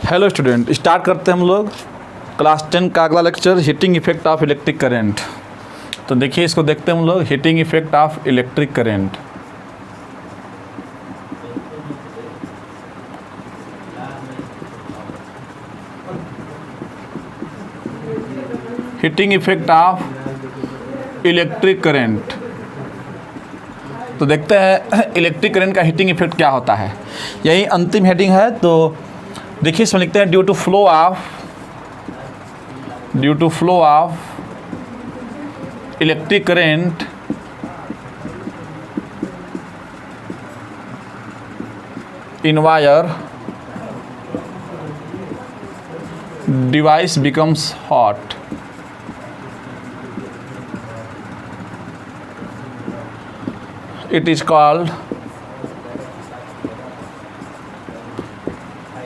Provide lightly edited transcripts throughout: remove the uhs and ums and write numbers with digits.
Hello student, start करते हैं हम लोग क्लास 10 का अगला lecture, heating effect of electric current. तो देखिए, इसको देखते हैं हम लोग, heating effect of electric current. Heating effect of electric current. तो देखते हैं इलेक्ट्रिक करंट का हीटिंग इफेक्ट क्या होता है। यही अंतिम हेडिंग है। तो देखिए, इसमें लिखते हैं due to flow of electric current in wire device becomes hot. It is called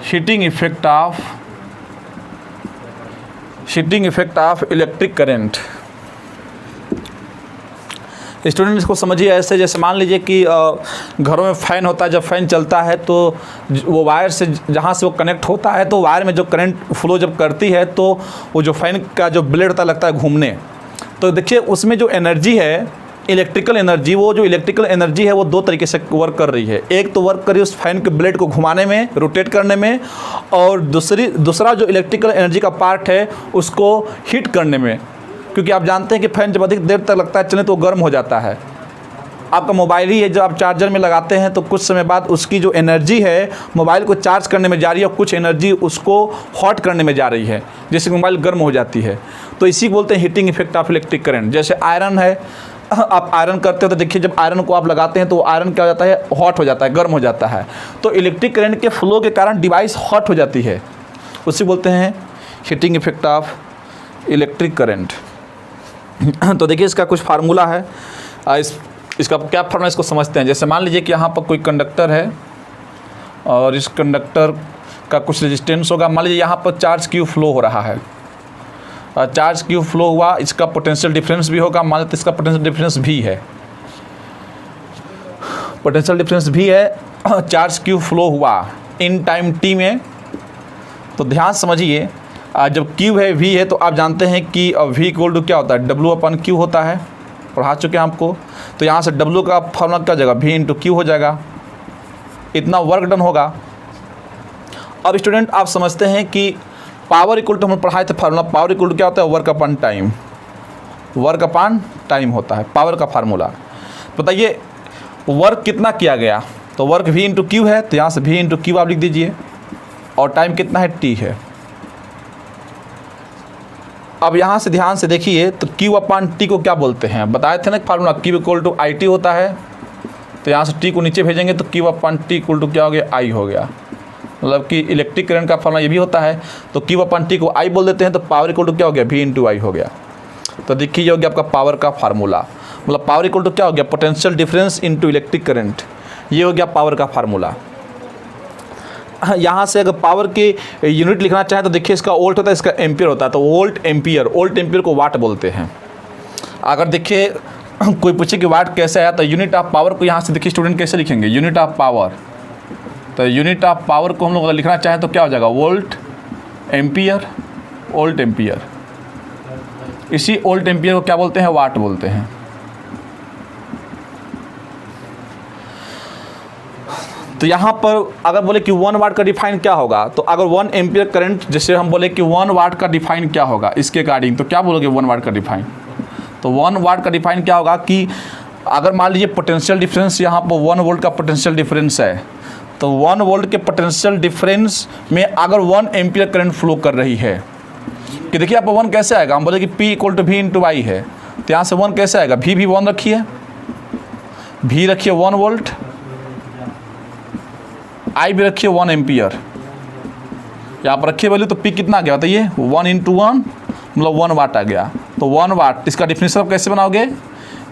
heating effect of electric current. Student, इसको समझिए ऐसे, जैसे मान लीजिए कि घरों में फ़ैन होता है। जब फ़ैन चलता है तो वो वायर से जहाँ से वो कनेक्ट होता है, तो वायर में जो करंट फ्लो जब करती है तो वो जो फ़ैन का जो ब्लेड होता लगता है घूमने। तो देखिए, उसमें जो एनर्जी है, इलेक्ट्रिकल एनर्जी, वो जो इलेक्ट्रिकल एनर्जी है वो दो तरीके से वर्क कर रही है। एक तो वर्क कर रही है उस फैन के ब्लेड को घुमाने में, रोटेट करने में, और दूसरा जो इलेक्ट्रिकल एनर्जी का पार्ट है उसको हीट करने में। क्योंकि आप जानते हैं कि फ़ैन जब अधिक देर तक लगता है चलने तो वो गर्म हो जाता है। आपका मोबाइल ही है, जब आप चार्जर में लगाते हैं तो कुछ समय बाद उसकी जो एनर्जी है मोबाइल को चार्ज करने में जा रही है और कुछ एनर्जी उसको हॉट करने में जा रही है, जिससे मोबाइल गर्म हो जाती है। तो इसी को बोलते हैं heating effect of electric current. जैसे आयरन है, आप आयरन करते हो तो देखिए, जब आयरन को आप लगाते हैं तो आयरन क्या हो जाता है, हॉट हो जाता है, गर्म हो जाता है। तो इलेक्ट्रिक करंट के फ्लो के कारण डिवाइस हॉट हो जाती है, उसे बोलते हैं heating effect of electric current. तो देखिए, इसका कुछ फार्मूला है। इसका क्या फार्मूला, इसको समझते हैं। जैसे मान लीजिए कि यहाँ पर कोई कंडक्टर है और इस कंडक्टर का कुछ रेजिस्टेंस होगा। मान लीजिए यहाँ पर चार्ज क्यू फ्लो हो रहा है, चार्ज क्यू फ्लो हुआ, इसका पोटेंशियल डिफरेंस भी होगा। मान लेते इसका पोटेंशियल डिफरेंस भी है, पोटेंशियल डिफरेंस भी है। चार्ज क्यू फ्लो हुआ इन टाइम टी में। तो ध्यान समझिए, जब क्यू है, वी है, तो आप जानते हैं कि वी इक्वल टू क्या होता है, डब्ल्यू अपन क्यू होता है, पढ़ा चुके हैं आपको। तो यहाँ से डब्ल्यू का फॉर्मूला क्या हो जाएगा, वी इंटू क्यू हो जाएगा। इतना वर्क डन होगा। अब स्टूडेंट, आप समझते हैं कि पावर इक्वल टू, हम पढ़ाए थे फार्मूला, पावर इक्वल टू क्या होता है, work upon time. Work upon time होता है पावर का फार्मूला। बताइए वर्क कितना किया गया, तो वर्क वी इंटू क्यू है, तो यहाँ से वी इंटू क्यू आप लिख दीजिए, और टाइम कितना है, टी है। अब यहाँ से ध्यान से देखिए, तो क्यू अपॉन टी को क्या बोलते हैं, बताए थे ना formula, Q equal to I T होता है। तो यहाँ से टी को नीचे भेजेंगे तो Q upon T equal to क्या हो गया, आई हो गया। मतलब कि इलेक्ट्रिक करंट का फॉर्मूला ये भी होता है। तो क्यू अपॉन टी को आई बोल देते हैं, तो पावर इक्वल टू क्या हो गया, वी इंटू आई हो गया। तो देखिए, ये हो गया आपका पावर का फार्मूला। मतलब पावर इक्वल टू क्या हो गया, potential difference into electric current. ये हो गया पावर का फार्मूला। यहाँ से अगर पावर की यूनिट लिखना चाहें तो देखिए, इसका वोल्ट होता है, इसका एम्पियर होता है। तो वोल्ट एम्पियर को वाट बोलते हैं। अगर देखिए कोई पूछे कि वाट कैसे आया, तो यूनिट ऑफ पावर को यहाँ से देखिए स्टूडेंट कैसे लिखेंगे, यूनिट ऑफ पावर। तो यूनिट ऑफ पावर को हम लोग अगर लिखना चाहें तो क्या हो जाएगा, वोल्ट एम्पियर। इसी वोल्ट एम्पियर को क्या बोलते हैं, वाट बोलते हैं। तो यहाँ पर अगर बोले कि 1 वाट का डिफाइन क्या होगा, तो अगर 1 एम्पियर करंट, जैसे हम बोले कि 1 वाट का डिफाइन क्या होगा इसके अकॉर्डिंग, तो क्या बोलोगे 1 वाट का डिफाइन। तो 1 वाट का डिफाइन क्या होगा कि अगर मान लीजिए पोटेंशियल डिफरेंस यहाँ पर 1 वोल्ट का पोटेंशियल डिफरेंस है, तो 1 वोल्ट के पोटेंशियल डिफरेंस में अगर 1 एम्पियर करंट फ्लो कर रही है, कि देखिए आपको 1 कैसे आएगा, हम बोले कि P equal to V into I है। तो यहाँ से 1 कैसे आएगा, भी 1 रखिए, भी रखिए 1 वोल्ट, आई भी रखिए 1 एम्पियर। यहाँ पर रखिए वैल्यू, तो P कितना आ गया बताइए, 1 इंटू 1 मतलब 1 वाट आ गया। तो 1 वाट, इसका डिफरेंशियल आप कैसे बनाओगे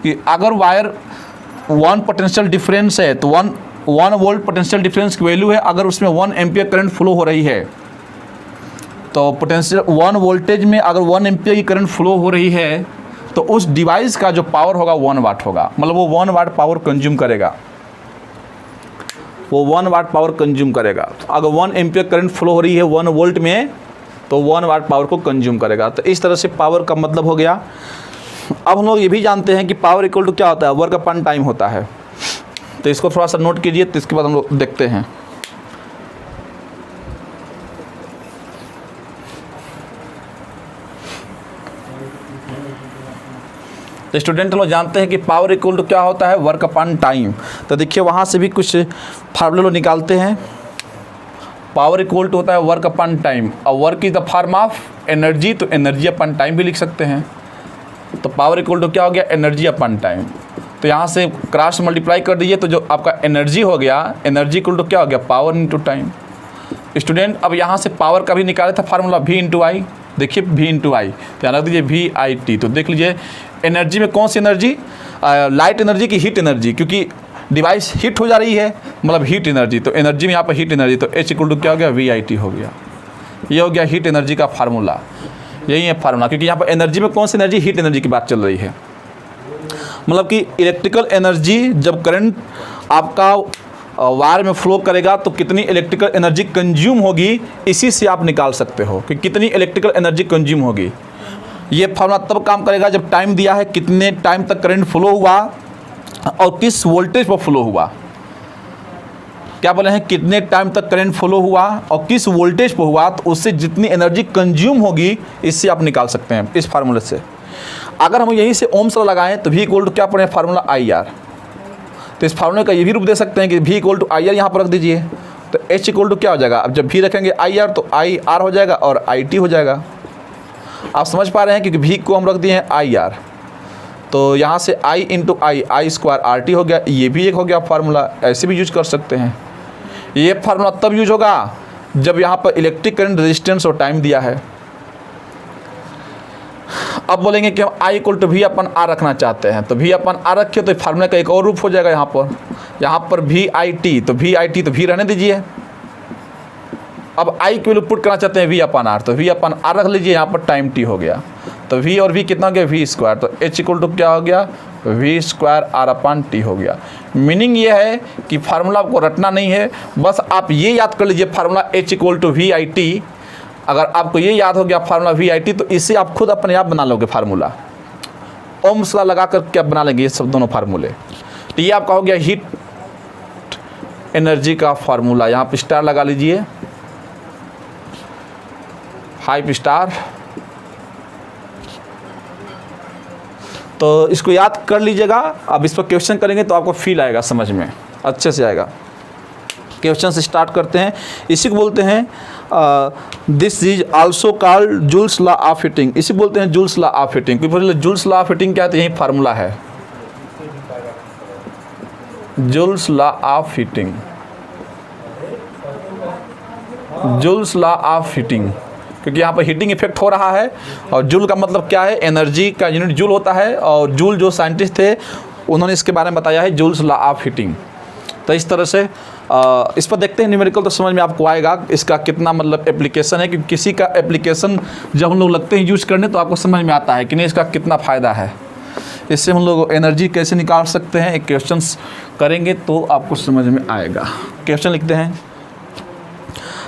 कि अगर वायर 1 पोटेंशियल डिफरेंस है, तो 1 वोल्ट पोटेंशियल डिफरेंस की वैल्यू है, अगर उसमें 1 एम्पियर करंट फ्लो हो रही है, तो पोटेंशियल 1 वोल्टेज में अगर 1 एम्पियर की करंट फ्लो हो रही है, तो उस डिवाइस का जो पावर होगा 1 वाट होगा। मतलब वो 1 वाट पावर कंज्यूम करेगा। वो 1 वाट पावर कंज्यूम करेगा। अगर 1 एम्पियर करंट फ्लो हो रही है 1 वोल्ट में तो 1 वाट पावर को कंज्यूम करेगा। तो इस तरह से पावर का मतलब हो गया। अब हम लोग ये भी जानते हैं कि पावर इक्वल टू क्या होता है, वर्क अपॉन टाइम होता है। तो इसको थोड़ा सा नोट कीजिए, तो इसके बाद हम लोग देखते हैं। तो स्टूडेंट लोग जानते हैं कि पावर इक्वल टू क्या होता है, वर्क अपॉन टाइम। तो देखिए वहाँ से भी कुछ फार्मूले लोग निकालते हैं। पावर इक्वल टू होता है वर्क अपॉन टाइम, और work is the form of energy, तो एनर्जी अपॉन टाइम भी लिख सकते हैं। तो पावर इक्वल टू क्या हो गया, एनर्जी अपॉन टाइम। तो यहाँ से क्रॉस मल्टीप्लाई कर दीजिए, तो जो आपका एनर्जी हो गया, एनर्जी इक्वल टू क्या हो गया, पावर इंटू टाइम। स्टूडेंट अब यहाँ से पावर का भी निकाले था फार्मूला V इंटू आई। देखिए V इंटू आई, तो यहाँ रख दीजिए VIT। तो देख लीजिए एनर्जी में कौन सी एनर्जी, लाइट एनर्जी की हीट एनर्जी, क्योंकि डिवाइस हीट हो जा रही है, मतलब हीट एनर्जी। तो एनर्जी में यहाँ पर हीट एनर्जी, तो H इक्वल टू क्या हो गया, VIT हो गया। ये हो गया हीट एनर्जी का फार्मूला, यही है फार्मूला। क्योंकि यहाँ पर एनर्जी में कौन सी एनर्जी, हीट एनर्जी की बात चल रही है। मतलब कि इलेक्ट्रिकल एनर्जी जब करंट आपका वायर में फ्लो करेगा तो कितनी इलेक्ट्रिकल एनर्जी कंज्यूम होगी, इसी से आप निकाल सकते हो कि कितनी इलेक्ट्रिकल एनर्जी कंज्यूम होगी। ये फार्मूला तब काम करेगा जब टाइम दिया है, कितने टाइम तक करंट फ्लो हुआ और किस वोल्टेज पर फ्लो हुआ। क्या बोले हैं, कितने टाइम तक करंट फ्लो हुआ और किस वोल्टेज पर हुआ, तो उससे जितनी एनर्जी कंज्यूम होगी इससे आप निकाल सकते हैं इस फार्मूले से। अगर हम यहीं से ओम्स लॉ लगाएं तो V इक्वल टू क्या पड़े, फार्मूला IR। तो इस फार्मूले का ये भी रूप दे सकते हैं कि V इक्वल टू IR यहाँ पर रख दीजिए, तो H इक्वल टू क्या हो जाएगा, अब जब V रखेंगे IR तो IR हो जाएगा और IT हो जाएगा। आप समझ पा रहे हैं, क्योंकि V को हम रख दिए हैं IR, तो यहाँ से I into I square RT हो गया। ये भी एक हो गया फार्मूला, ऐसे भी यूज कर सकते हैं। ये फार्मूला तब यूज होगा जब यहाँ पर इलेक्ट्रिक करंट, रेजिस्टेंस और टाइम दिया है। अब बोलेंगे कि हम I equal to V upon R रखना चाहते हैं, तो V अपन R रखिए तो फार्मूला का एक और रूप हो जाएगा। यहाँ पर VIT, तो VIT तो V रहने दीजिए। अब I की वैल्यू पुट करना चाहते हैं V अपन R, तो V अपन R रख लीजिए, यहाँ पर टाइम T हो गया। तो V और V कितना हो गया, V स्क्वायर, तो H इक्वल टू क्या हो गया, V स्क्वायर R अपन T हो गया। मीनिंग ये है कि फार्मूला आपको रटना नहीं है, बस आप ये याद कर लीजिए formula H equal to VIT। अगर आपको ये याद हो गया फार्मूला VIT, तो इसे आप खुद अपने आप बना लोगे फार्मूला। ओम्स लॉ लगा कर क्या बना लेंगे ये सब दोनों फार्मूले। तो ये आपका हो गया हीट एनर्जी का फार्मूला। यहाँ पे स्टार लगा लीजिए, 5 स्टार। तो इसको याद कर लीजिएगा। अब इस पर क्वेश्चन करेंगे तो आपको फील आएगा, समझ में अच्छे से आएगा। क्वेश्चन से स्टार्ट करते हैं। इसी को बोलते हैं this is also called joules law of heating. इसी बोलते हैं जूल्स लॉ ऑफ हीटिंग। क्योंकि जूल्स लॉ ऑफ हीटिंग क्या है, तो यही फार्मूला है, joules law of heating. Joules law of heating, क्योंकि यहाँ पर हीटिंग इफेक्ट हो रहा है। और जूल का मतलब क्या है, एनर्जी का यूनिट जूल होता है। और जूल जो साइंटिस्ट थे उन्होंने इसके बारे में बताया है, जूल्स लॉ ऑफ हीटिंग। तो इस तरह से इस पर देखते हैं न्यूमेरिकल, तो समझ में आपको आएगा इसका कितना मतलब एप्लीकेशन है। क्योंकि किसी का एप्लीकेशन जब हम लोग लगते हैं यूज करने तो आपको समझ में आता है कि नहीं इसका कितना फ़ायदा है। इससे हम लोग एनर्जी कैसे निकाल सकते हैं, एक क्वेश्चन करेंगे तो आपको समझ में आएगा। क्वेश्चन लिखते हैं,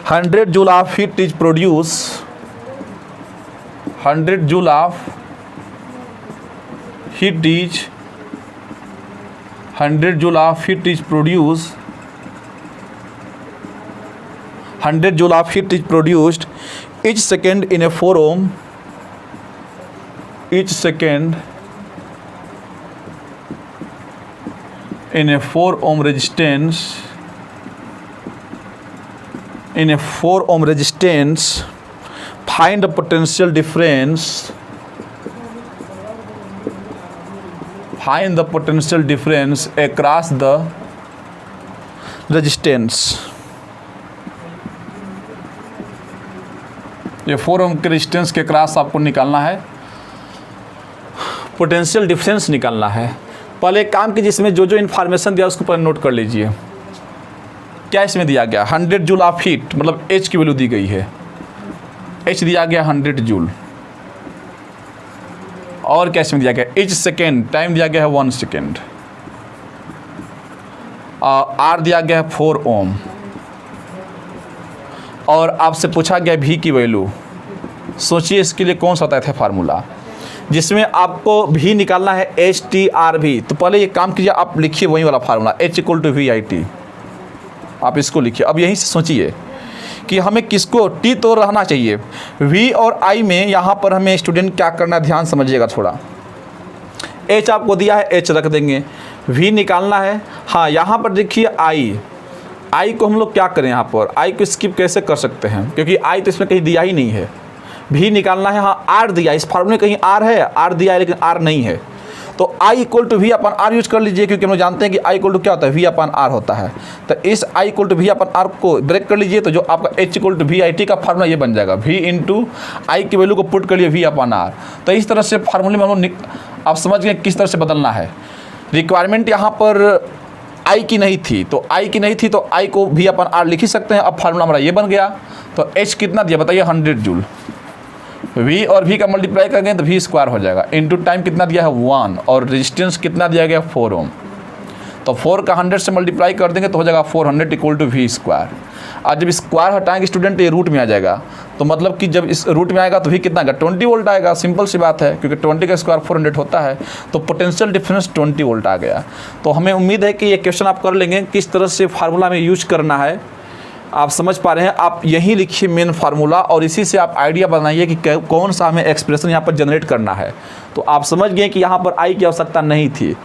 100 joule of heat is produce, 100 joule of heat is 100 joule of heat is produced, 100 joule of heat is produced each second in a 4 ohm, each second in a 4 ohm resistance, in a 4 ohm resistance. Find the potential difference, find the potential difference across the resistance। ये 4 ओम के resistance के cross आपको निकालना है, potential difference निकालना है। पहले एक काम की, जिसमें जो जो इन्फॉर्मेशन दिया उसको पहले नोट कर लीजिए। क्या इसमें दिया गया, 100 जूल ऑफ हीट, मतलब H की वैल्यू दी गई है, H दिया गया 100 जूल। और क्या इसमें दिया गया, each सेकेंड, टाइम दिया गया है 1 सेकेंड। आर दिया गया है 4 ओम और आपसे पूछा गया भी की वैल्यू। सोचिए इसके लिए कौन सा होता है फार्मूला जिसमें आपको भी निकालना है HTRV। तो पहले ये काम कीजिए, आप लिखिए वही वाला फार्मूला H=VIT, आप इसको लिखिए। अब यहीं से सोचिए कि हमें किसको T तो रहना चाहिए, V और I में यहाँ पर हमें स्टूडेंट क्या करना है, ध्यान समझिएगा थोड़ा। H आपको दिया है, H रख देंगे, V निकालना है। हाँ यहाँ पर देखिए I को हम लोग क्या करें, यहाँ पर I को स्किप कैसे कर सकते हैं क्योंकि I तो इसमें कहीं दिया ही नहीं है। भी निकालना है, हाँ R दिया, इस फार्मूले में कहीं R है, R दिया है लेकिन R नहीं है, तो I=V/R यूज कर लीजिए क्योंकि हम लोग जानते हैं कि I क्या होता है, V/R होता है। तो इस I=V/R को ब्रेक कर लीजिए, तो जो आपका H=VIT का फार्मूला ये बन जाएगा, V इंटू I की वैल्यू को पुट कर लिए V/R। तो इस तरह से फार्मूले में हम लोग आप समझ गए किस तरह से बदलना है। रिक्वायरमेंट यहाँ पर I की नहीं थी, तो I की नहीं थी तो I को V/R लिख ही सकते हैं। अब फार्मूला हमारा ये बन गया। तो H कितना दिया बताइए, 100 जूल। V और V का मल्टीप्लाई करेंगे तो V² हो जाएगा, इनटू टाइम कितना दिया है 1 और रेजिस्टेंस कितना दिया गया 4 ओम। तो 4 का 100 से मल्टीप्लाई कर देंगे तो हो जाएगा 400 = V²। आज जब स्क्वायर हटाएंगे स्टूडेंट ये रूट में आ जाएगा, तो मतलब कि जब इस रूट में आएगा तो V कितना आएगा, 20 वोल्ट आएगा। सिंपल सी बात है क्योंकि 20 का स्क्वायर 400 होता है, तो पोटेंशियल डिफरेंस 20 वोल्ट आ गया। तो हमें उम्मीद है कि ये क्वेश्चन आप कर लेंगे, किस तरह से फार्मूला में यूज करना है आप समझ पा रहे हैं। आप यही लिखिए मेन फार्मूला और इसी से आप आइडिया बनाइए कि कौन सा हमें एक्सप्रेशन यहाँ पर जनरेट करना है। तो आप समझ गए कि यहाँ पर I की आवश्यकता नहीं थी,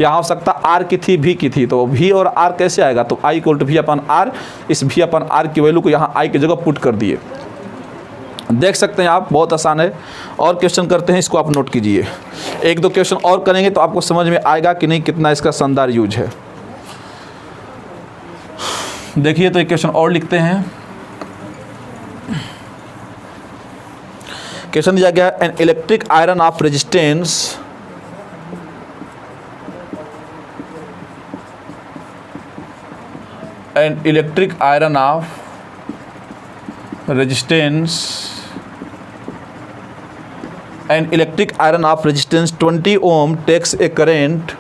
यहाँ आवश्यकता R की थी, V की थी। तो V और R कैसे आएगा, तो I=V/R, इस V/R की वैल्यू को यहाँ I की जगह पुट कर दिए। देख सकते हैं आप, बहुत आसान है। और क्वेश्चन करते हैं, इसको आप नोट कीजिए। 1-2 क्वेश्चन और करेंगे तो आपको समझ में आएगा कि नहीं कितना इसका शानदार यूज है। देखिए तो एक क्वेश्चन और लिखते हैं। क्वेश्चन दिया गया है, an electric iron of resistance an electric iron of resistance 20 ohm takes a current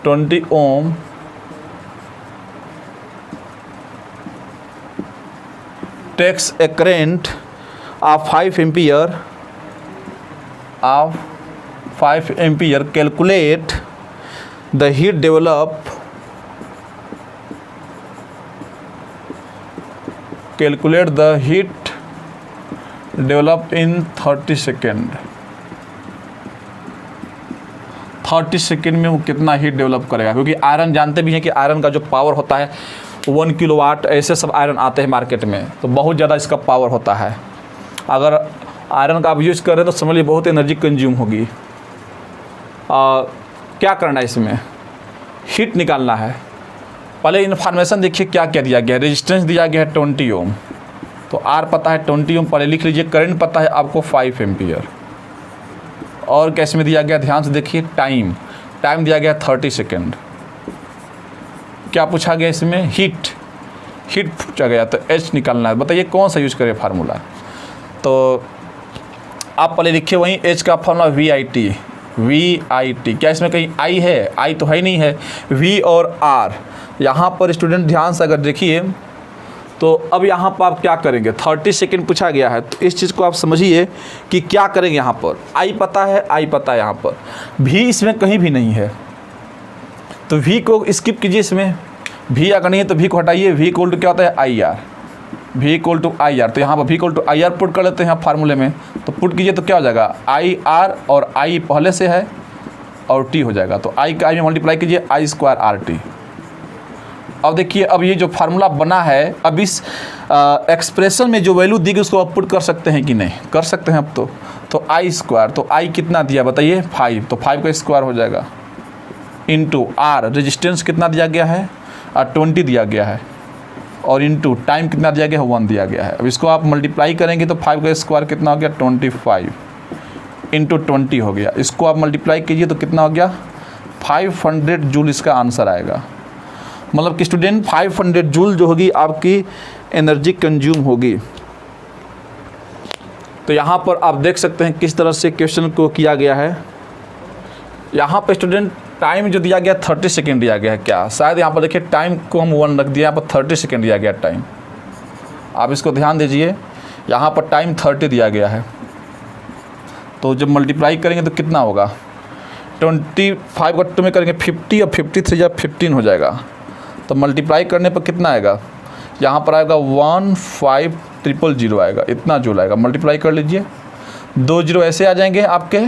20 ohm takes a current of 5 ampere calculate the heat developed in 30 second. 30 second में वो कितना हीट डेवलप करेगा, क्योंकि आयरन जानते भी हैं कि आयरन का जो पावर होता है 1 किलोवाट, ऐसे सब आयरन आते हैं मार्केट में, तो बहुत ज़्यादा इसका पावर होता है। अगर आयरन का आप यूज़ कर रहे हैं तो समझ लीजिए बहुत एनर्जी कंज्यूम होगी। क्या करना है, इसमें हीट निकालना है। पहले इन्फॉर्मेशन देखिए क्या क्या दिया गया है। रेजिस्टेंस दिया गया है 20 ओम, तो आर पता है 20 ओम, पहले लिख लीजिए। करंट पता है आपको 5 एम्पियर। और कैसे में दिया गया, ध्यान से देखिए। टाइम दिया गया 30 सेकेंड। क्या पूछा गया इसमें, हीट पूछा गया, तो एच निकालना है। बताइए कौन सा यूज करें फार्मूला। तो आप पहले लिखिए वहीं एच का फार्मूला VIT। क्या इसमें कहीं I है, I तो है ही नहीं है। V और R यहाँ पर स्टूडेंट ध्यान से अगर देखिए तो अब यहाँ पर आप क्या करेंगे, 30 सेकेंड पूछा गया है, तो इस चीज़ को आप समझिए कि क्या करेंगे। यहाँ पर I पता है, यहाँ पर V इसमें कहीं भी नहीं है, तो V को स्किप कीजिए। इसमें V अगर नहीं है तो V को हटाइए। V = क्या होता है, IR। V = IR, तो यहाँ पर V = IR पुट कर लेते हैं फार्मूले में। तो पुट कीजिए तो क्या हो जाएगा, IR और I पहले से है और T हो जाएगा। तो I का I में मल्टीप्लाई कीजिए, I² RT। अब देखिए, अब ये जो फार्मूला बना है, अब इस एक्सप्रेशन में जो वैल्यू दी गई उसको आप पुट कर सकते हैं कि नहीं, कर सकते हैं अब तो I², तो I कितना दिया बताइए 5, तो 5 का स्क्वायर हो जाएगा, इंटू R रेजिस्टेंस कितना दिया गया है 20 दिया गया है, और इंटू टाइम कितना दिया गया है 1 दिया गया है। अब इसको आप मल्टीप्लाई करेंगे तो 5 का स्क्वायर कितना हो गया 25 इंटू 20 हो गया। इसको आप मल्टीप्लाई कीजिए तो कितना हो गया 500 जूल इसका आंसर आएगा। मतलब कि स्टूडेंट 500 जूल जो होगी आपकी एनर्जी कंज्यूम होगी। तो यहाँ पर आप देख सकते हैं किस तरह से क्वेश्चन को किया गया है। यहाँ पर स्टूडेंट टाइम जो दिया गया 30 सेकेंड दिया गया है, क्या शायद यहाँ पर देखिए टाइम को हम 1 रख दिया, यहाँ पर 30 सेकेंड दिया गया टाइम। आप इसको ध्यान दीजिए, यहाँ पर टाइम 30 दिया गया है, तो जब मल्टीप्लाई करेंगे तो कितना होगा, 25 का 2 में करेंगे 50 और 53 या 15 हो जाएगा, तो मल्टीप्लाई करने पर कितना आएगा, यहाँ पर आएगा 15000 आएगा, इतना जूल आएगा। मल्टीप्लाई कर लीजिए, 2 जीरो ऐसे आ जाएंगे आपके,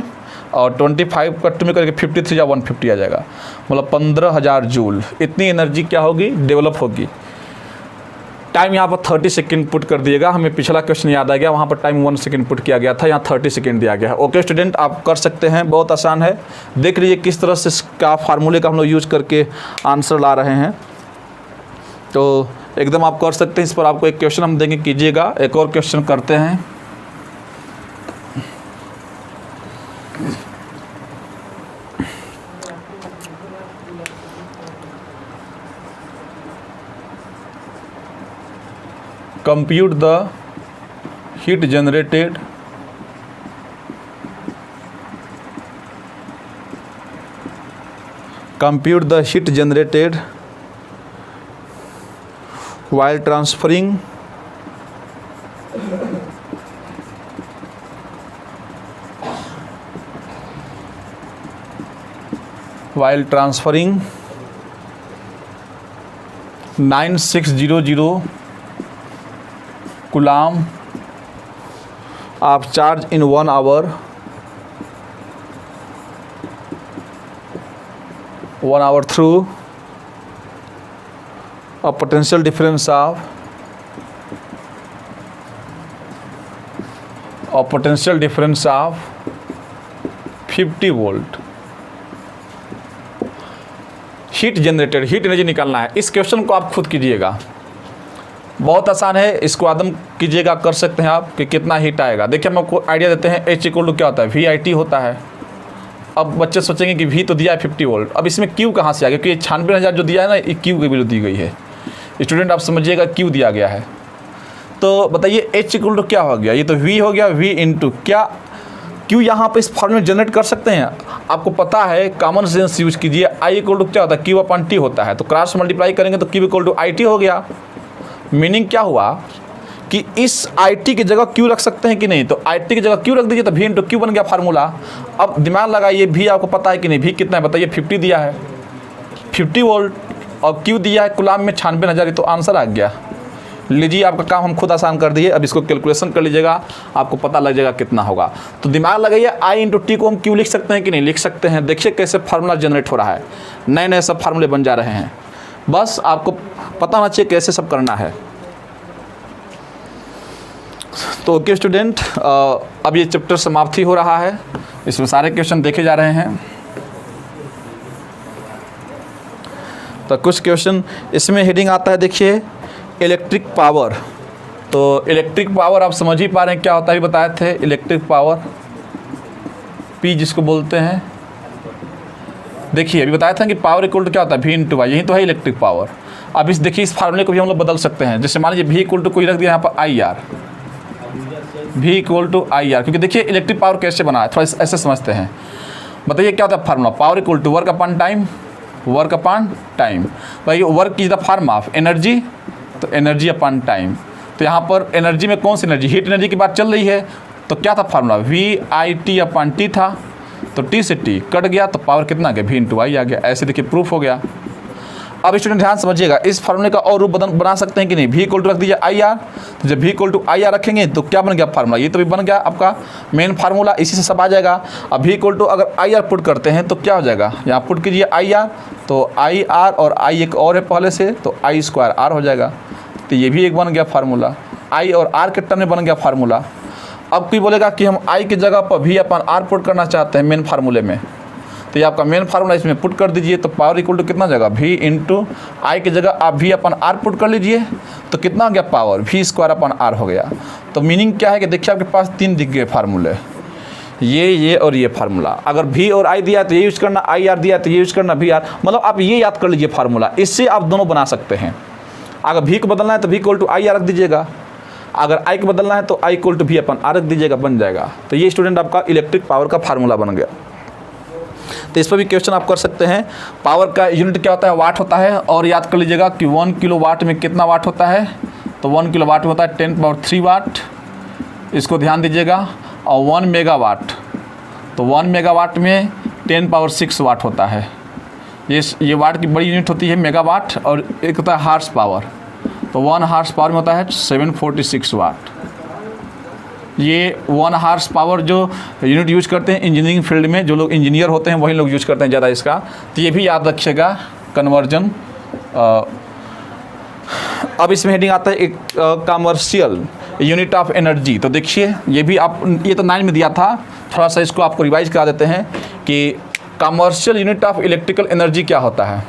और 25 का 2 में करके 53 या 150 आ जाएगा, मतलब 15000 जूल इतनी एनर्जी क्या होगी, डेवलप होगी। टाइम यहाँ पर 30 सेकेंड पुट कर दिएगा, हमें पिछला क्वेश्चन याद आ गया, वहाँ पर टाइम 1 सेकेंड पुट किया गया था, यहाँ 30 सेकेंड दिया गया है। ओके स्टूडेंट, आप कर सकते हैं, बहुत आसान है। देख लीजिए किस तरह से इसका फार्मूले का हम लोग यूज़ करके आंसर ला रहे हैं, तो एकदम आप कर सकते हैं। इस पर आपको एक क्वेश्चन हम देंगे, कीजिएगा। एक और क्वेश्चन करते हैं। Compute the heat generated while transferring while transferring 9600 coulomb of charge in 1 hour, 1 hour through a potential difference of 50 volt. Heat generated, heat energy निकालना है। इस क्वेश्चन को आप खुद कीजिएगा, बहुत आसान है, इसको आदम कीजिएगा, कर सकते हैं आप कि कितना हीट आएगा। देखिए हम आपको आइडिया देते हैं, H इक्वल टू क्या होता है, VIT होता है। अब बच्चे सोचेंगे कि V तो दिया है 50 वोल्ट, अब इसमें Q कहाँ से आ गया, क्योंकि 96,000 जो दिया है ना, ये Q की वैल्यू दी गई है। स्टूडेंट आप समझिएगा, Q दिया गया है, तो बताइए H इक्वल टू क्या हो गया, ये तो V हो गया, V इंटू क्या Q यहाँ पे इस फॉर्मूले में जनरेट कर सकते हैं। आपको पता है, कॉमन सेंस यूज कीजिए, I इक्वल टू क्या होता है, Q अपॉन T होता है, तो क्रॉस मल्टीप्लाई करेंगे तो Q इक्वल टू IT हो गया। मीनिंग क्या हुआ कि इस IT की जगह Q रख सकते हैं कि नहीं, तो IT की जगह Q रख दीजिए, तो V इंटू Q बन गया फार्मूला। अब दिमाग लगाइए, V आपको पता है कि नहीं, V कितना है बताइए, 50 दिया है, 50 वोल्ट, और Q दिया है कुलाम में 96,000, तो आंसर आ गया। लीजिए, आपका काम हम खुद आसान कर दिए। अब इसको कैलकुलेशन कर लीजिएगा, आपको पता लग जाएगा कितना होगा। तो दिमाग लगाइए, I इंटू T को हम Q लिख सकते हैं कि नहीं, लिख सकते हैं। देखिए कैसे फार्मूला जनरेट हो रहा है, नए नए सब फार्मूले बन जा रहे हैं। बस आपको पता होना चाहिए कैसे सब करना है। तो ओके स्टूडेंट, अब ये चैप्टर समाप्ति हो रहा है, इसमें सारे क्वेश्चन देखे जा रहे हैं। तो कुछ क्वेश्चन इसमें हेडिंग आता है, देखिए इलेक्ट्रिक पावर। तो इलेक्ट्रिक पावर आप समझ ही पा रहे हैं क्या होता है, बताए थे। इलेक्ट्रिक पावर P जिसको बोलते हैं, देखिए अभी बताया था कि पावर इक्वल टू क्या होता है, V इंटू वाई, यही तो है इलेक्ट्रिक पावर। अब इस देखिए, इस फार्मूले को भी हम लोग बदल सकते हैं। जैसे मान लीजिए V इक्वल टू कोई रख दिया यहाँ पर IR, V equal to IR, क्योंकि देखिए इलेक्ट्रिक पावर कैसे बना है, थोड़ा ऐसे समझते हैं। बताइए क्या होता है formula, power equal to work upon time, work upon time. भाई work is the form of energy, तो एनर्जी अपॉन टाइम। तो यहाँ पर एनर्जी में कौन सी एनर्जी, हीट एनर्जी की बात चल रही है, तो क्या था फार्मूला, VIT अपॉन T था, तो T से T कट गया, तो पावर कितना आ गया, V इंटू आई आ गया। ऐसे देखिए प्रूफ हो गया। अब स्टूडेंट ध्यान समझिएगा, इस फार्मूले का और रूप बना सकते हैं कि नहीं। V इक्वल टू रख दीजिए IR, तो जब V इक्वल टू IR रखेंगे तो क्या बन गया फार्मूला, ये तो भी बन गया आपका मेन फार्मूला, इसी से सब आ जाएगा। अब V इक्वल टू अगर IR पुट करते हैं तो क्या हो जाएगा, यहाँ पुट कीजिए IR, तो IR और I एक और है पहले से, तो I स्क्वायर R हो जाएगा। तो ये भी एक बन गया फार्मूला, I और R के टर्म में बन गया फार्मूला। अब कोई बोलेगा कि हम I की जगह पर V अपन R पुट करना चाहते हैं मेन फार्मूले में, तो ये आपका मेन फार्मूला इसमें पुट कर दीजिए, तो पावर इक्वल टू कितना जाएगा, V इंटू आई की जगह आप V अपन R पुट कर लीजिए, तो कितना हो गया power, V square upon R हो गया। तो मीनिंग क्या है कि देखिए आपके पास 3 दिख गए फार्मूले, ये और ये फार्मूला। अगर V और I दिया तो ये यूज़ करना, IR दिया तो ये यूज़ करना, VR, मतलब आप ये याद कर लीजिए फार्मूला, इससे आप दोनों बना सकते हैं। अगर V को बदलना है तो V इक्वल टू IR रख दीजिएगा, अगर I को बदलना है तो I equal to V upon R रख दीजिएगा, बन जाएगा। तो ये स्टूडेंट आपका इलेक्ट्रिक पावर का फार्मूला बन गया। तो इस पर भी क्वेश्चन आप कर सकते हैं। पावर का यूनिट क्या होता है, वाट होता है। और याद कर लीजिएगा कि 1 किलो वाट में कितना वाट होता है, तो 1 किलो वाट में होता है 10⁻³ वाट, इसको ध्यान दीजिएगा। और 1 मेगावाट, तो 1 मेगावाट में 10⁻6 वाट होता है। ये वाट की बड़ी यूनिट होती है मेगावाट। और एक होता है हार्स पावर, तो 1 हार्स पावर में होता है 746 वाट। ये 1 हार्स पावर जो यूनिट यूज करते हैं इंजीनियरिंग फील्ड में, जो लोग इंजीनियर होते हैं वही लोग यूज करते हैं ज़्यादा इसका। तो ये भी याद रखिएगा कन्वर्जन। अब इसमें हेडिंग आता है एक कमर्शियल यूनिट ऑफ एनर्जी। तो देखिए ये भी आप, ये तो 9 में दिया था, थोड़ा सा इसको आपको रिवाइज करा देते हैं कि commercial unit of electrical energy क्या होता है।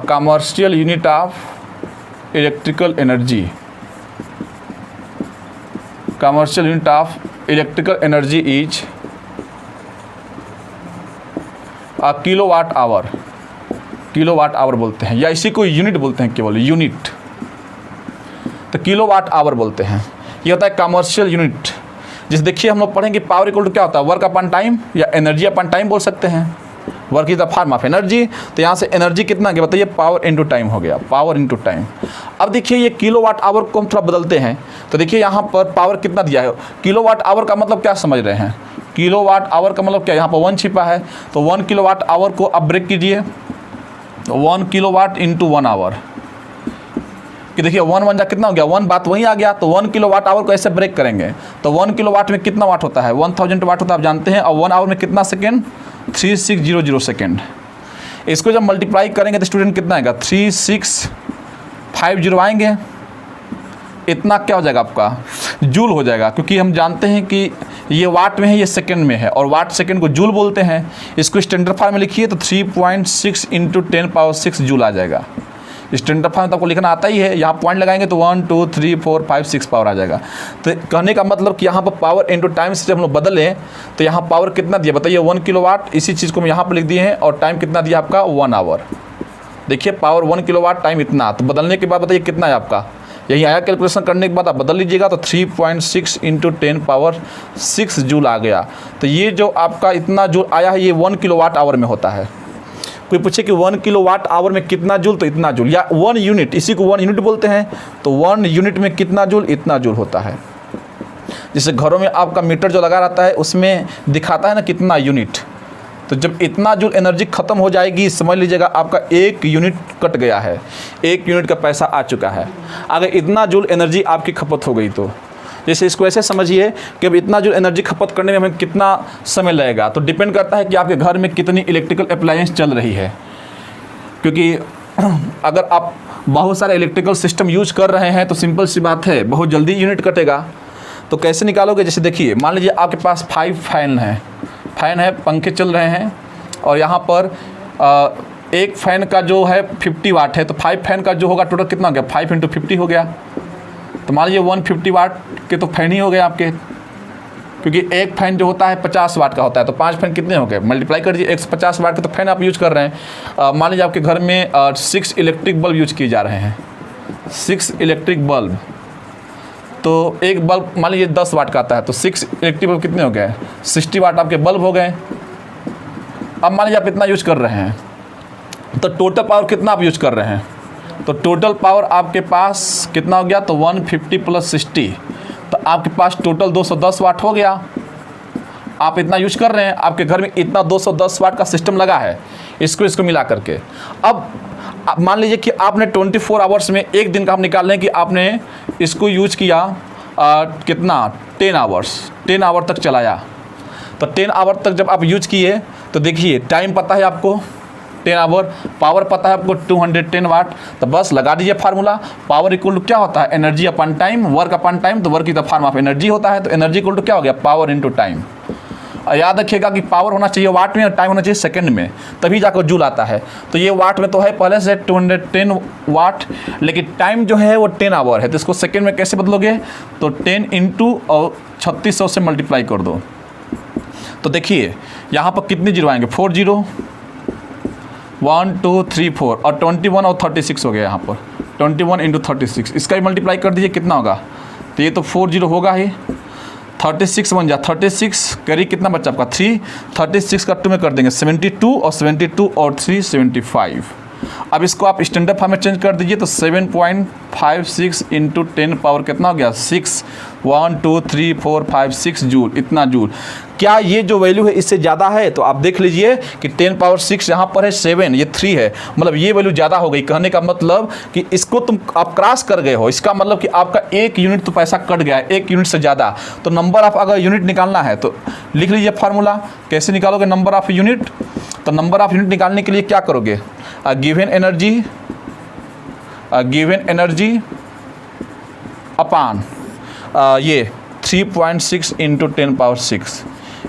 Commercial unit of electrical energy, commercial unit of electrical energy is kilowatt hour. Kilowatt hour बोलते हैं, या इसी को यूनिट बोलते हैं, केवल यूनिट, तो किलोवाट आवर बोलते हैं। ये होता है कमर्शियल यूनिट। जिसे देखिए हम लोग पढ़ेंगे पावर इक्वल टू क्या होता है, वर्क अपॉन टाइम या एनर्जी अपॉन टाइम बोल सकते हैं। Work is the form of energy, तो यहाँ से एनर्जी कितना गया बताइए, पावर इनटू टाइम हो गया, पावर इनटू टाइम। अब देखिए ये किलोवाट आवर को हम थोड़ा बदलते हैं, तो देखिए यहाँ पर पावर कितना दिया है। किलोवाट आवर का मतलब क्या समझ रहे हैं, किलोवाट आवर का मतलब क्या, यहाँ पर 1 छिपा है, तो 1 किलोवाट आवर को अब ब्रेक कीजिए, 1 किलोवाट इंटू 1 आवर, कि देखिए 1 1 जा कितना हो गया, 1 बात वहीं आ गया। तो 1 किलोवाट आवर को ऐसे ब्रेक करेंगे, तो 1 किलोवाट में कितना वाट होता है, 1000 वाट होता है, आप जानते हैं। और 1 आवर में कितना सेकेंड, 3600 सेकेंड। इसको जब मल्टीप्लाई करेंगे तो स्टूडेंट कितना आएगा, 3650 आएंगे। इतना क्या हो जाएगा आपका, जूल हो जाएगा, क्योंकि हम जानते हैं कि ये वाट में है, ये सेकंड में है, और वाट सेकंड को जूल बोलते हैं। इसको स्टैंडर्ड फॉर्म में लिखिए तो 3.6 × 10⁻6 जूल आ जाएगा। स्टैंडर्ड फॉर्म तो आपको लिखना आता ही है, यहाँ पॉइंट लगाएंगे तो 1 2 3 4 5 6 पावर आ जाएगा। तो कहने का मतलब कि यहाँ पर पावर इनटू टाइम से जब हम लोग बदलें तो यहाँ पावर कितना दिया बताइए, 1 किलोवाट। इसी चीज़ को हम यहाँ पर लिख दिए हैं, और टाइम कितना दिया आपका, 1 आवर। देखिए पावर 1 किलोवाट, टाइम इतना, तो बदलने के बाद बताइए कितना है आपका, यही आया। कैलकुलेशन करने के बाद आप बदल लीजिएगा तो 3.6 × 10⁻6 जूल आ गया। तो ये जो आपका इतना जूल आया है, ये 1 किलोवाट आवर में होता है। कोई पूछे कि 1 किलोवाट आवर में कितना जूल, तो इतना जूल, या 1 यूनिट, इसी को 1 यूनिट बोलते हैं। तो 1 यूनिट में कितना जूल, इतना जूल होता है। जैसे घरों में आपका मीटर जो लगा रहता है उसमें दिखाता है ना कितना यूनिट, तो जब इतना जूल एनर्जी ख़त्म हो जाएगी, समझ लीजिएगा आपका 1 यूनिट कट गया है, 1 यूनिट का पैसा आ चुका है। अगर इतना जूल एनर्जी आपकी खपत हो गई तो जैसे इसको ऐसे समझिए कि अब इतना जो एनर्जी खपत करने में हमें कितना समय लगेगा, तो डिपेंड करता है कि आपके घर में कितनी इलेक्ट्रिकल अप्लायंस चल रही है। क्योंकि अगर आप बहुत सारे इलेक्ट्रिकल सिस्टम यूज कर रहे हैं तो सिंपल सी बात है, बहुत जल्दी यूनिट कटेगा। तो कैसे निकालोगे, जैसे देखिए मान लीजिए आपके पास 5 फैन है, पंखे चल रहे हैं, और यहाँ पर एक फ़ैन का जो है 50 वाट है, तो 5 फैन का जो होगा टोटल कितना हो गया, 5 × 50 हो गया। तो मान लीजिए 150 वाट के तो फैन ही हो गए आपके, क्योंकि एक फ़ैन जो होता है 50 वाट का होता है, तो 5 फैन कितने हो गए, मल्टीप्लाई कर दीजिए। 150 वाट के तो फैन आप यूज कर रहे हैं। मान लीजिए आपके घर में 6 इलेक्ट्रिक बल्ब यूज किए जा रहे हैं, 6 इलेक्ट्रिक बल्ब, तो एक बल्ब मान लीजिए 10 वाट का आता है, तो 6 इलेक्ट्रिक बल्ब कितने हो गए, 60 वाट आपके बल्ब हो गए। अब मान लीजिए आप इतना यूज कर रहे हैं, तो टोटल पावर कितना आप यूज कर रहे हैं, तो टोटल पावर आपके पास कितना हो गया, तो 150 + 60, तो आपके पास टोटल 210 वाट हो गया। आप इतना यूज कर रहे हैं, आपके घर में इतना 210 वाट का सिस्टम लगा है, इसको मिला करके। अब मान लीजिए कि आपने 24 आवर्स में, एक दिन का हम निकाल लें कि आपने इसको यूज किया कितना, 10 आवर तक चलाया। तो 10 आवर तक जब आप यूज किए तो देखिए टाइम पता है आपको 10 आवर, पावर पता है आपको 210 वाट, तो बस लगा दीजिए फार्मूला। पावर इक्वल टू क्या होता है, energy upon time, work upon time, तो work is the form of energy होता है। तो एनर्जी इक्वल टू क्या हो गया, पावर इनटू टाइम। याद रखिएगा कि पावर होना चाहिए वाट में और टाइम होना चाहिए सेकंड में, तभी जाकर जूल आता है। तो ये वाट में तो है पहले से 210 वाट, लेकिन टाइम जो है वो 10 आवर है, तो इसको सेकंड में कैसे बदलोगे, तो 10 × 3600 से मल्टीप्लाई कर दो। तो देखिए यहाँ पर कितने जीरो आएंगे, 4 0, 1 2 3 4, और 21 और 36 हो गया यहाँ पर, 21 × 36। इसका भी मल्टीप्लाई कर दीजिए, कितना होगा, तो ये तो 4 0 होगा ही, 36 बन जा 36 कैरी कितना बच्चा आपका 3, 36 का 2 में कर देंगे 72 और 72 और 3 75। अब इसको आप स्टैंडर्ड फॉर्म में चेंज कर दीजिए तो 7.56 इंटू 10 पावर कितना हो गया 6, 1 2 3 4 5 6 जूल, इतना जूल। क्या ये जो वैल्यू है इससे ज़्यादा है? तो आप देख लीजिए कि 10 पावर 6 यहाँ पर है 7, ये 3 है, मतलब ये वैल्यू ज़्यादा हो गई। कहने का मतलब कि इसको तुम आप क्रॉस कर गए हो, इसका मतलब कि आपका 1 यूनिट तो पैसा कट गया है, 1 यूनिट से ज़्यादा। तो नंबर ऑफ अगर यूनिट निकालना है तो लिख लीजिए फार्मूला। कैसे निकालोगे नंबर ऑफ यूनिट? तो नंबर ऑफ यूनिट निकालने के लिए क्या करोगे, गिवन एनर्जी अपान ये 3.6 इंटू 10 पावर 6,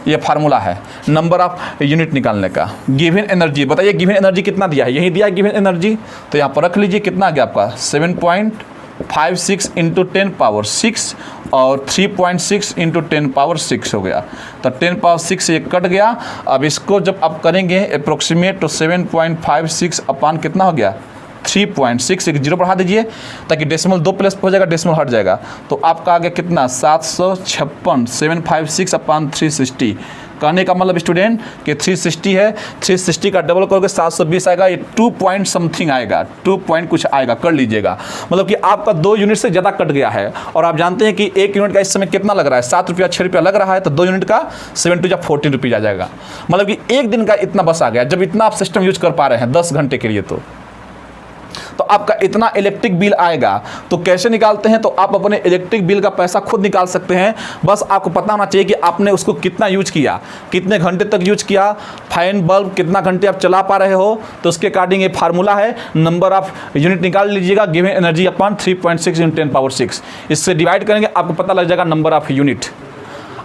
ये फार्मूला है नंबर ऑफ यूनिट निकालने का। गिवन एनर्जी बताइए, गिवन एनर्जी कितना दिया है? यही दिया है गिवन एनर्जी, तो यहाँ पर रख लीजिए कितना आ गया आपका 7.56 इंटू 10 पावर 6 और 3.6 इंटू 10 पावर 6 हो गया। तो 10 पावर 6 से ये कट गया। अब इसको जब आप करेंगे अप्रोक्सीमेट तो 7.56 अपान कितना हो गया 3.6, एक जीरो बढ़ा दीजिए ताकि डेसिमल 2 प्लस हो जाएगा, डेसिमल हट जाएगा। तो आपका आ गया कितना 756, 756 अपान 360। कहने का मतलब स्टूडेंट कि 360 है, 360 का डबल करोगे 720 आएगा, ये 2 पॉइंट समथिंग आएगा, 2 पॉइंट कुछ आएगा, कर लीजिएगा। मतलब कि आपका 2 यूनिट से ज़्यादा कट गया है। और आप जानते हैं कि 1 यूनिट का इस समय कितना लग रहा है 7 रुपया 6 रुपया लग रहा है, तो 2 यूनिट का 7 टू 14 रुपीज़ आ जाएगा। मतलब कि 1 दिन का इतना बस आ गया, जब इतना आप सिस्टम यूज कर पा रहे हैं 10 घंटे के लिए। तो आपका इतना इलेक्ट्रिक बिल आएगा। तो कैसे निकालते हैं? तो आप अपने इलेक्ट्रिक बिल का पैसा खुद निकाल सकते हैं। बस आपको पता होना चाहिए कि आपने उसको कितना यूज किया, कितने घंटे तक यूज किया, फैन बल्ब कितना घंटे आप चला पा रहे हो। तो उसके अकॉर्डिंग ये फार्मूला है, नंबर ऑफ यूनिट निकाल लीजिएगा, given energy upon 3.6 into 10 power 6। इससे डिवाइड करेंगे आपको पता लग जाएगा नंबर ऑफ यूनिट।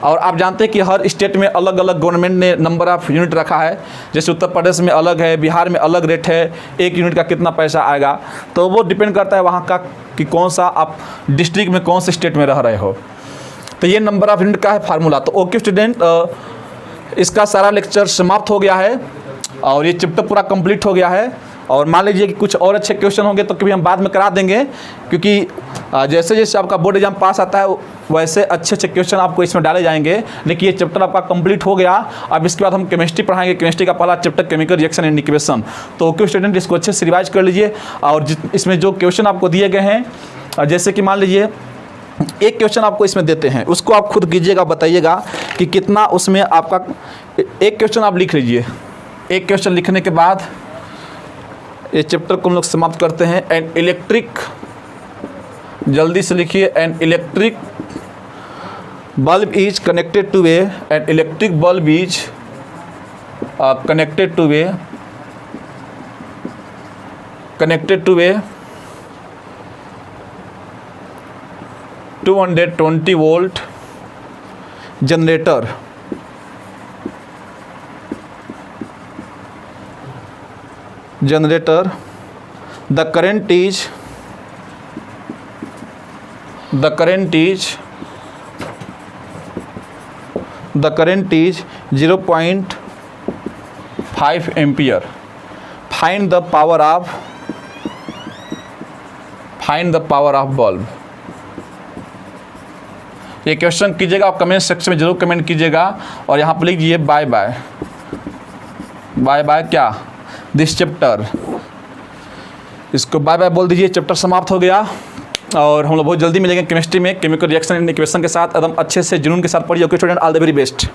और आप जानते हैं कि हर स्टेट में अलग अलग गवर्नमेंट ने नंबर ऑफ़ यूनिट रखा है। जैसे उत्तर प्रदेश में अलग है, बिहार में अलग रेट है, 1 यूनिट का कितना पैसा आएगा। तो वो डिपेंड करता है वहाँ का कि कौन सा आप डिस्ट्रिक्ट में कौन से स्टेट में रह रहे हो। तो ये नंबर ऑफ़ यूनिट का है फार्मूला। तो ओके स्टूडेंट, इसका सारा लेक्चर समाप्त हो गया है और ये चैप्टर पूरा कंप्लीट हो गया है। और मान लीजिए कि कुछ और अच्छे क्वेश्चन होंगे तो कभी हम बाद में करा देंगे, क्योंकि जैसे जैसे आपका बोर्ड एग्जाम पास आता है वैसे अच्छे अच्छे क्वेश्चन आपको इसमें डाले जाएंगे। लेकिन ये चैप्टर आपका कंप्लीट हो गया। अब इसके बाद हम केमिस्ट्री पढ़ाएंगे। केमिस्ट्री का पहला chapter chemical reaction and equation. तो ओके स्टूडेंट, इसको अच्छे से रिवाइज कर लीजिए। और इसमें जो क्वेश्चन आपको दिए गए हैं, जैसे कि मान लीजिए एक क्वेश्चन आपको इसमें देते हैं, उसको आप खुद कीजिएगा, बताइएगा कि कितना उसमें आपका। एक क्वेश्चन आप लिख लीजिए। एक क्वेश्चन लिखने के बाद ये चैप्टर को हम लोग समाप्त करते हैं। एंड इलेक्ट्रिक, जल्दी से लिखिए, and electric bulb is connected to a, and electric bulb is connected to a 220 volt generator. The current is 0.5 ampere. Find the power of bulb. ये क्वेश्चन कीजिएगा और कमेंट सेक्शन में जरूर कमेंट कीजिएगा। और यहाँ पर लिखिए बाय बाय क्या दिस चैप्टर। इसको बाय बाय बोल दीजिए, चैप्टर समाप्त हो गया। और हम लोग बहुत जल्दी मिलेंगे केमिस्ट्री में केमिकल रिएक्शन एंड इक्वेशन के साथ। एकदम अच्छे से जुनून के साथ पढ़िए। Okay student, all the very best.